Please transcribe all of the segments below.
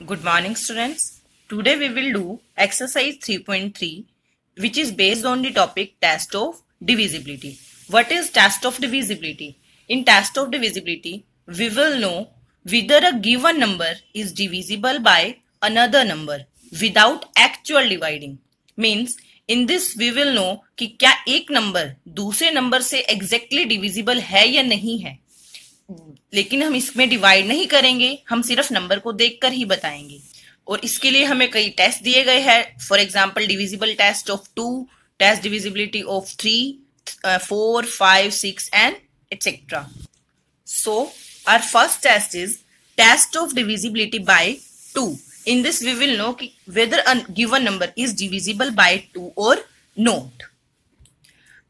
Good morning, students. Today we will do exercise 3.3, which is based on the topic test of divisibility. What is test of divisibility? In test of divisibility, we will know whether a given number is divisible by another number without actual dividing. Means in this we will know कि क्या एक number दूसरे number से exactly divisible है या नहीं है, लेकिन हम इसमें डिवाइड नहीं करेंगे, हम सिर्फ नंबर को देखकर ही बताएंगे। और इसके लिए हमें कई टेस्ट दिए गए हैं। For example divisible test of 2, test divisibility of 3, 4, 5, 6 and etcetera. So our first test is test of divisibility by 2। In this we will know कि whether a given number is divisible by 2 or not.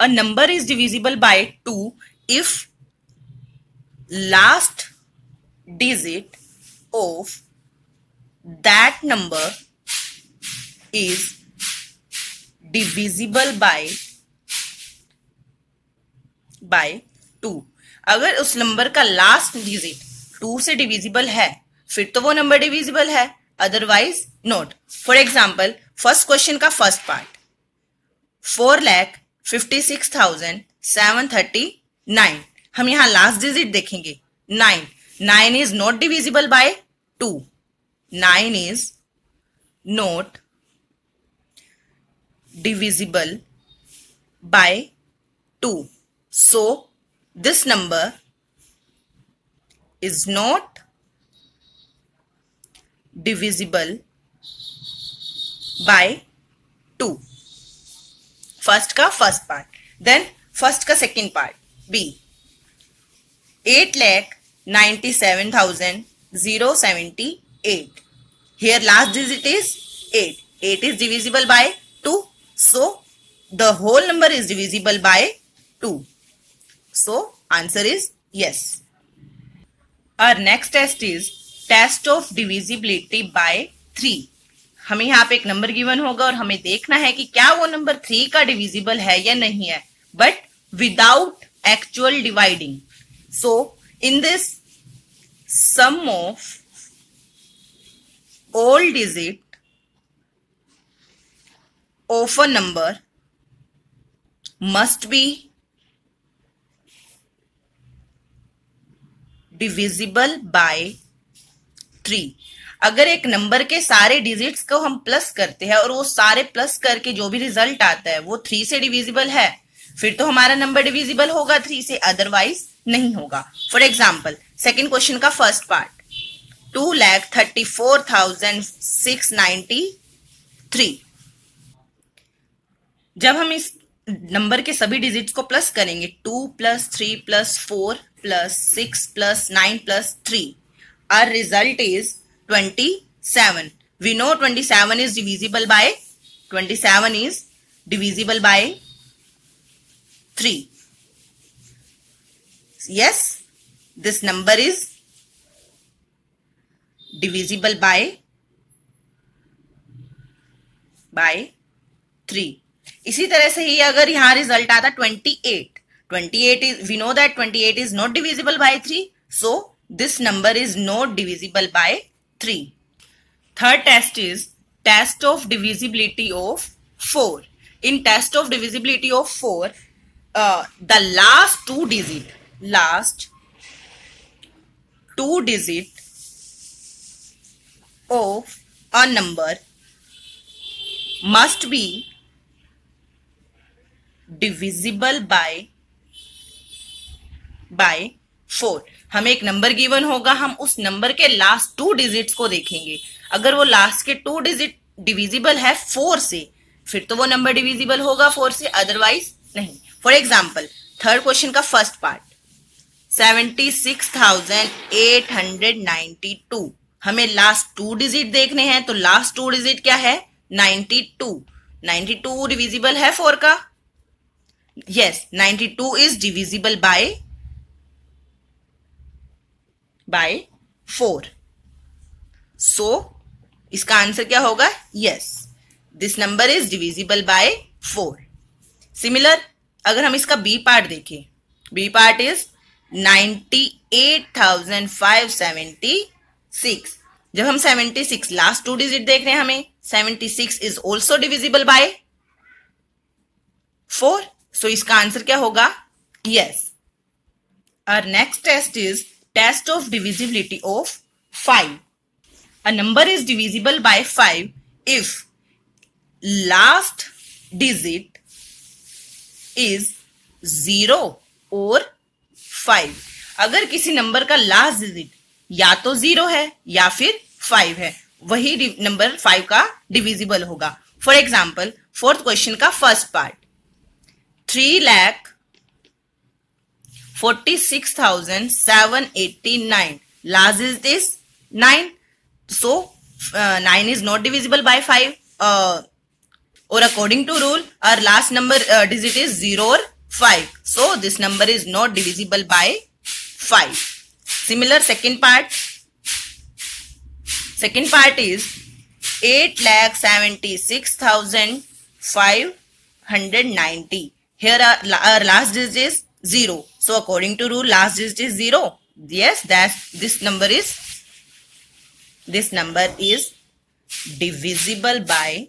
A number is divisible by 2 if last digit of that number is divisible by 2। अगर उस number का last digit 2 से divisible है फिर तो वो number divisible है, otherwise not. For example first question का फर्स्ट पार्ट 4,56,739। हम यहां लास्ट डिजिट देखेंगे 9। 9 is not divisible bye 2। 9 is not divisible by 2. So this number is not divisible by 2. First का फर्स्ट पार्ट। देन फर्स्ट का second part B 8,97,078। Here last digit is 8. 8 is divisible by 2. So the whole number is divisible by 2. So answer is yes. Our next test is test of divisibility by 3. हमें यहाँ पे एक number given होगा और हमें देखना है कि क्या वो नंबर 3 का डिविजिबल है या नहीं है, but without actual dividing. So in this sum of all digit of a number must be divisible by 3। अगर एक नंबर के सारे डिजिट्स को हम प्लस करते हैं और वो सारे प्लस करके जो भी रिजल्ट आता है वो 3 से डिविजिबल है, फिर तो हमारा नंबर डिविजिबल होगा 3 से, अदरवाइज नहीं होगा। फॉर एग्जाम्पल सेकेंड क्वेश्चन का फर्स्ट पार्ट 2,34,693। जब हम इस नंबर के सभी डिजिट्स को प्लस करेंगे 2 + 3 + 4 + 6 + 9 + 3, our result is 27. We know 27 is divisible by 3. Yes, this number is divisible by 3। इसी तरह से ही अगर यहां रिजल्ट आता 28 is, we know that 28 is not divisible by 3, so this number is not divisible by 3. Third test is test of divisibility of 4. In test of divisibility of 4, the last two digit of a number must be divisible by 4। हमें एक number given होगा, हम उस number के last 2 digits को देखेंगे। अगर वो लास्ट के 2 डिजिट डिविजिबल है 4 से, फिर तो वो नंबर डिविजिबल होगा 4 से, अदरवाइज नहीं। फॉर एग्जाम्पल थर्ड क्वेश्चन का फर्स्ट पार्ट 76,892। हमें लास्ट 2 डिजिट देखने हैं, तो लास्ट 2 डिजिट क्या है 92। 92 डिविजिबल है 4 का? Yes, 92 is divisible by 4। सो इसका आंसर क्या होगा? Yes, this number is divisible by 4। Similar अगर हम इसका बी पार्ट देखें, बी पार्ट इज 98,576। जब हम 76 लास्ट 2 डिजिट देख रहे हैं हमें 76 इज ऑल्सो डिविजिबल बाय 4. सो इसका आंसर क्या होगा? Yes. Our next test is test of divisibility of 5. A number is divisible by 5 if last digit is 0 or 5. अगर किसी नंबर का लास्ट डिजिट या तो 0 है या फिर 5 है, वही नंबर 5 का डिविजिबल होगा. फॉर एग्जाम्पल, फोर्थ क्वेश्चन का first part, 3,46,789. Last digit is 9. So 9 is not divisible by 5. Or according to rule, our last number digit is 0 or 5. So this number is not divisible by 5. Similar second part. Second part is 8,76,590. Here our last digit is 0. So according to rule, last digit is 0. Yes, this number is divisible by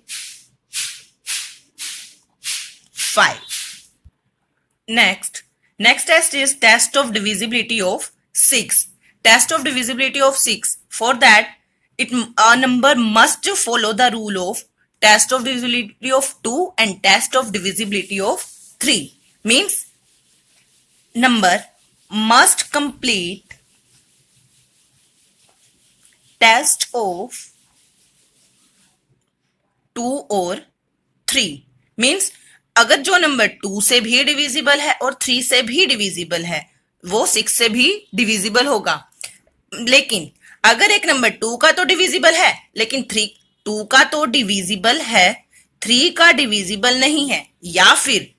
5. Next test is test of divisibility of 6. Test of divisibility of 6. For that, a number must follow the rule of test of divisibility of 2 and test of divisibility of 3. Means number must complete test of 2 or 3. Means अगर जो number 2 से भी divisible है और 3 से भी divisible है, वो 6 से भी डिविजिबल होगा. लेकिन अगर एक नंबर 2 का तो डिविजिबल है लेकिन 2 का तो डिविजिबल है, 3 का डिविजिबल नहीं है, या फिर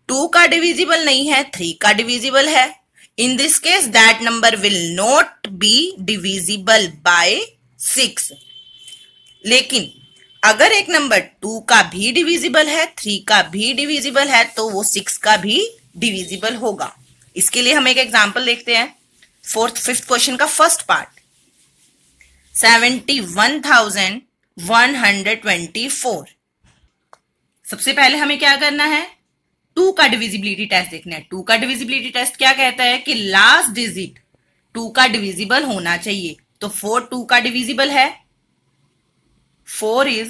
2 का डिविजिबल नहीं है, 3 का डिविजिबल है, in this case that number will not be divisible by 6. लेकिन अगर एक नंबर 2 का भी डिविजिबल है, 3 का भी डिविजिबल है, तो वो 6 का भी डिविजिबल होगा. इसके लिए हम एक एग्जांपल देखते हैं. फिफ्थ क्वेश्चन का फर्स्ट पार्ट, 71,124. सबसे पहले हमें क्या करना है? 2 का डिविजिबिलिटी टेस्ट देखना है. 2 का डिविजिबिलिटी टेस्ट क्या कहता है कि लास्ट डिजिट 2 का डिविजिबल होना चाहिए. तो 4 2 का डिविजिबल है, 4 is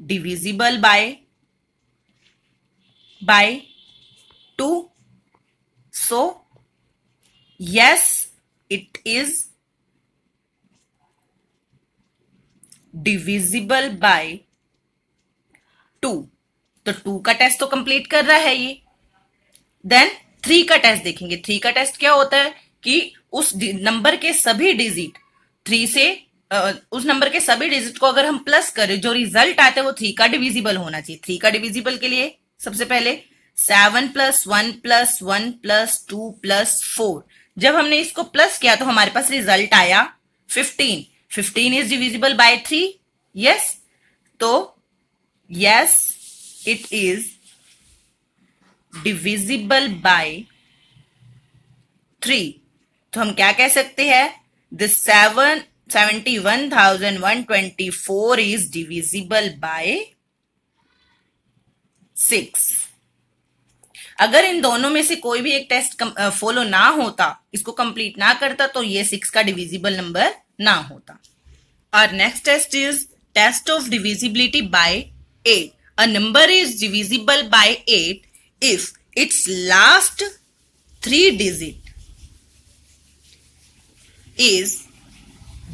divisible by 2. So yes, it is divisible by 2. तो 2 का टेस्ट तो कंप्लीट कर रहा है ये. देन 3 का टेस्ट देखेंगे. 3 का टेस्ट क्या होता है कि उस नंबर के सभी डिजिट 3 से उस नंबर के सभी डिजिट को अगर हम प्लस करें, जो रिजल्ट आते हैं वो 3 का डिविजिबल होना चाहिए. 3 का डिविजिबल के लिए सबसे पहले 7 + 1 + 1 + 2 + 4. जब हमने इसको प्लस किया तो हमारे पास रिजल्ट आया 15. 15 इज डिविजिबल बाय 3. यस, तो yes, it is divisible by 3. तो हम क्या कह सकते हैं? This 71,124 is divisible by 6. अगर इन दोनों में से कोई भी एक टेस्ट फॉलो ना होता, इसको कंप्लीट ना करता, तो ये 6 का डिविजिबल नंबर ना होता. Our next test is test of divisibility by 8. A number is divisible by 8 if its last 3 digit is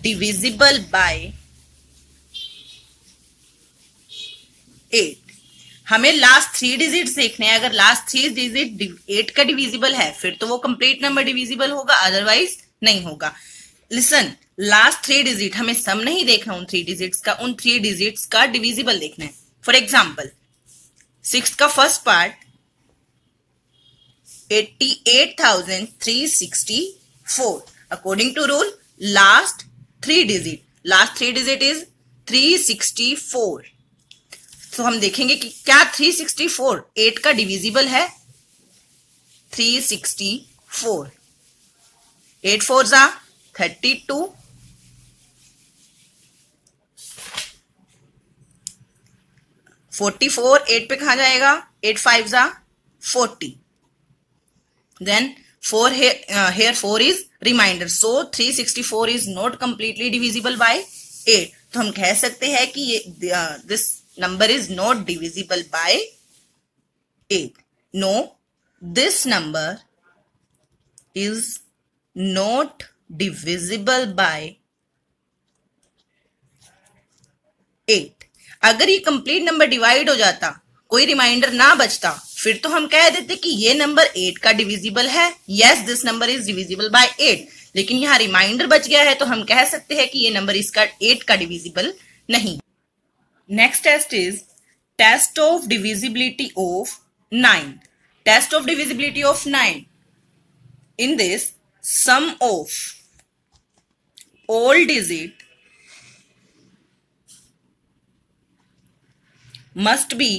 divisible by 8. हमें लास्ट 3 डिजिट देखने हैं. अगर लास्ट 3 डिजिट 8 का डिविजिबल है फिर तो वो कंप्लीट नंबर डिविजिबल होगा, अदरवाइज नहीं होगा. लिसन, लास्ट 3 डिजिट हमें सम नहीं देखना उन 3 डिजिट्स का, उन 3 डिजिट्स का डिविजिबल देखना है. फॉर एग्जाम्पल, 6 का first part 88,364. According to rule, last 3 digit is 364. तो हम देखेंगे कि क्या 364 8 का डिविजिबल है. 364, 8 4 जा 32, 44 8 पे कहा जाएगा, 8 5 जा 40. Then 4 here 4 is remainder. So 364 is not completely divisible by 8. तो हम कह सकते हैं कि ये this number is not divisible by 8. No, this number is not divisible by 8. अगर ये कंप्लीट नंबर डिवाइड हो जाता, कोई रिमाइंडर ना बचता, फिर तो हम कह देते कि ये नंबर 8 का डिविजिबल है. Yes, this number is divisible by 8. लेकिन यहाँ रिमाइंडर बच गया है तो हम कह सकते हैं कि ये नंबर इसका 8 का डिविजिबल नहीं. Next test is test of divisibility of 9. Test of divisibility of 9. In this sum of all digit must be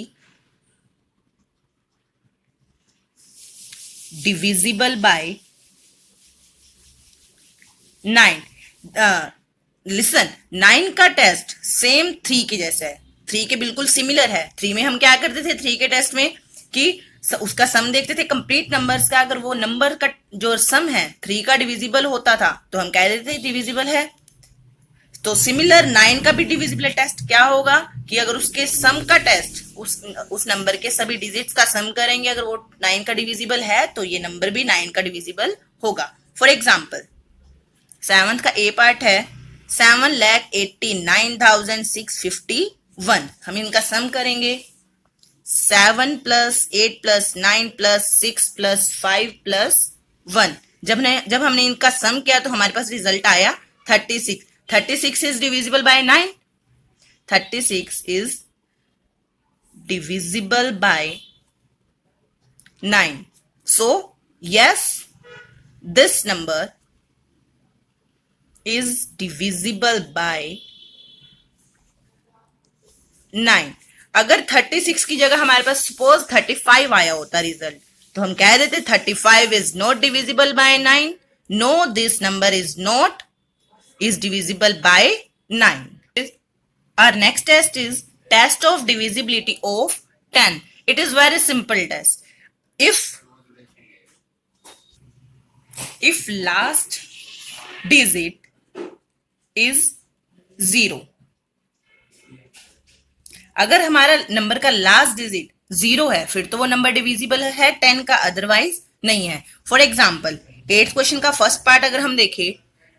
divisible by 9. Listen, 9 का टेस्ट सेम 3 के जैसा है, 3 के बिल्कुल सिमिलर है. 3 में हम क्या करते थे 3 के टेस्ट में कि उसका सम देखते थे कंप्लीट नंबर्स का. अगर वो नंबर का जो सम है 3 का डिविजिबल होता था तो हम कह देते थे डिविजिबल है. तो सिमिलर 9 का भी डिविजिबल टेस्ट क्या होगा कि अगर उसके सम का टेस्ट उस नंबर के सभी डिजिट्स का सम करेंगे, अगर वो 9 का डिविजिबल है तो ये नंबर भी 9 का डिविजिबल होगा. फॉर एग्जाम्पल 7th का ए पार्ट है 7,89,651. हम इनका सम करेंगे 7 plus 8 plus 9 plus 6 plus 5 plus 1. जब हमने इनका सम किया तो हमारे पास रिजल्ट आया 36. 36 is divisible by 9. 36 is divisible by 9. So, yes, this number is divisible by 9. अगर 36 की जगह हमारे पास सपोज 35 आया होता रिजल्ट, तो हम कह देते 35 is not divisible by 9. No, this number is divisible by 9. Our next test is test of divisibility of 10. It is very simple test. If last digit is 0, अगर हमारा नंबर का लास्ट डिजिट 0 है फिर तो वो नंबर डिविजिबल है 10 का, otherwise नहीं है. फॉर एग्जाम्पल 8th क्वेश्चन का फर्स्ट पार्ट अगर हम देखें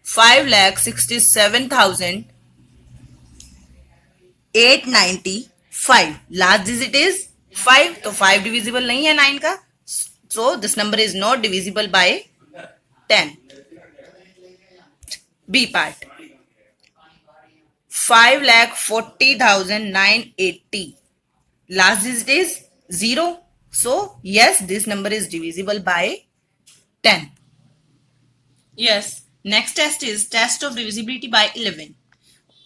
5,67,895. लास्ट डिजिट इज 5, तो 5 डिविजिबल नहीं है 9 का. So this number is not divisible by 10. B part 5,40,980. Last digit is 0. So yes, this number is divisible by 10. Yes. Next test is test of divisibility by 11.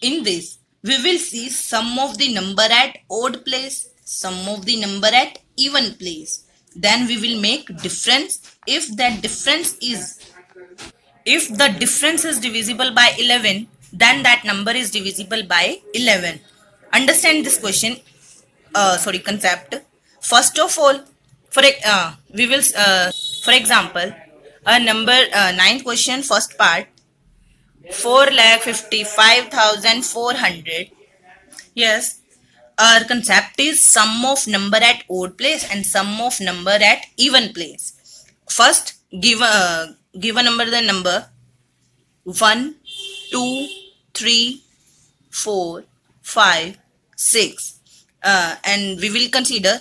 In this, we will see sum of the number at odd place, sum of the number at even place. Then we will make difference if the difference is divisible by 11, then that number is divisible by 11. Understand this question, concept. First of all, for example, a number 9th question first part 4,55,400. Yes, our concept is sum of number at odd place and sum of number at even place. First, give a number, the number 1, 2, 3, 4, 5, 6, and we will consider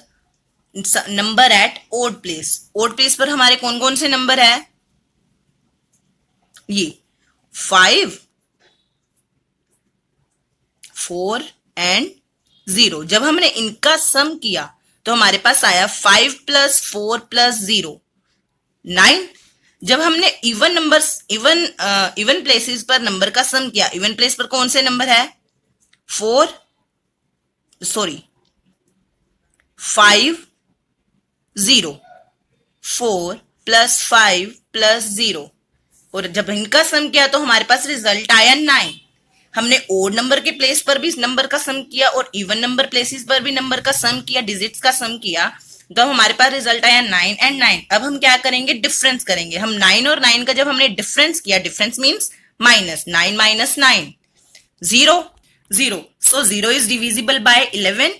number at odd place. Odd place पर हमारे कौन कौन से number है? ये 5, 4 and 0. जब हमने इनका सम किया तो हमारे पास आया 5 प्लस 4 प्लस 0 9. जब हमने इवन प्लेसेस पर नंबर का सम किया, इवन प्लेस पर कौन से नंबर है? 5 0. 4 प्लस 5 प्लस 0. और जब इनका सम किया तो हमारे पास रिजल्ट आया 9. हमने ओड नंबर के प्लेस पर भी नंबर का सम किया और इवन नंबर प्लेसेस पर भी नंबर का सम किया, डिजिट्स का सम किया, तो हमारे पास रिजल्ट आया 9 एंड 9। अब हम क्या करेंगे, डिफरेंस करेंगे। हम 9 और 9 का जब हमने डिफरेंस किया, difference means minus, 9 minus 9 0 0, so 0 is divisible by 11।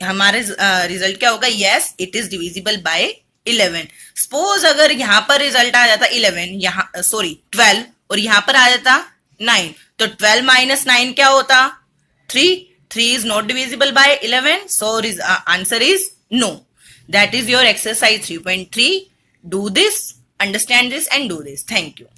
हमारे रिजल्ट क्या होगा, yes it is divisible by 11। Suppose अगर यहाँ पर रिजल्ट आ जाता 11, यहाँ 12 और यहाँ पर आ जाता 9, तो 12 माइनस 9 क्या होता, 3। 3 is not divisible by 11, so answer is no. That is your exercise 3.3. Do this, understand this and do this. Thank you.